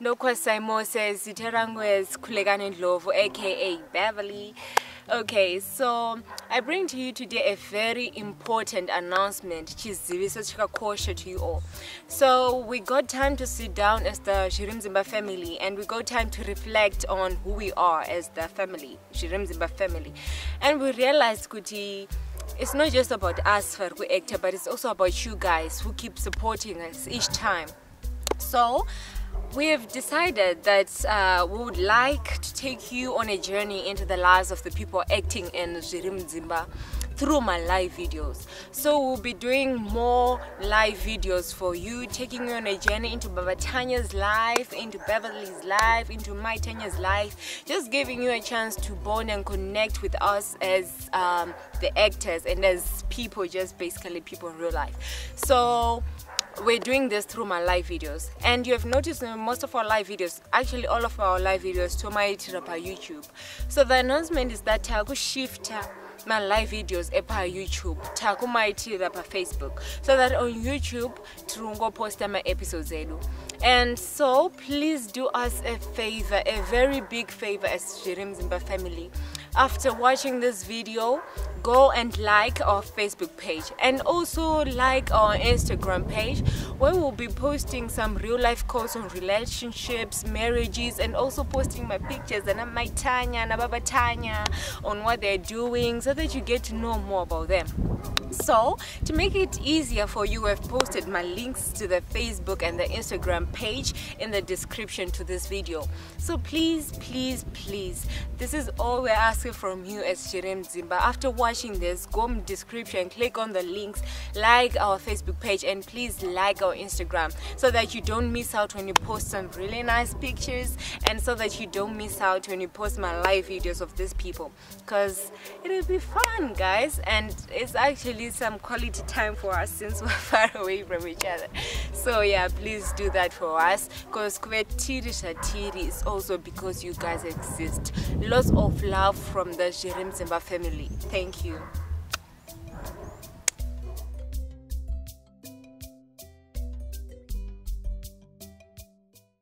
Saimo says Ziterango is Kulegane Ndlovu, aka Beverly. Okay, so I bring to you today a very important announcement. Zviri to you all. So we got time to sit down as the Zvirimudzimba family, and we got time to reflect on who we are as the family, Zvirimudzimba family, and we realized Kuti, it's not just about us for who actor, but it's also about you guys who keep supporting us each time. So we have decided that we would like to take you on a journey into the lives of the people acting in Zvirimudzimba through my live videos. So we'll be doing more live videos for you, taking you on a journey into Baba Tanya's life, into Beverly's life, into my Tanya's life, just giving you a chance to bond and connect with us as the actors and as people, just basically people in real life. So we're doing this through my live videos, and you have noticed in most of our live videos, actually all of our live videos, to my YouTube. So the announcement is that Taku shift my live videos epa YouTube, Taku my Facebook, so that on YouTube Turungo post my episodes edu. And so please do us a favor, a very big favor as Zvirimudzimba family. After watching this video, go and like our Facebook page and also like our Instagram page, where we'll be posting some real life quotes on relationships, marriages, and also posting my pictures and my Tanya and Baba Tanya on what they're doing, so that you get to know more about them. So to make it easier for you, I've posted my links to the Facebook and the Instagram page in the description to this video. So please, this is all we're asking from you as Zvirimudzimba. After watching this, go in the description, click on the links, like our Facebook page, and please like our Instagram, so that you don't miss out when you post some really nice pictures, and so that you don't miss out when you post my live videos of these people, because it'll be fun, guys, and it's actually some quality time for us since we're far away from each other. So yeah, please do that for us, because Tiri is also because you guys exist. Lots of love from the Zvirimudzimba family. Thank you.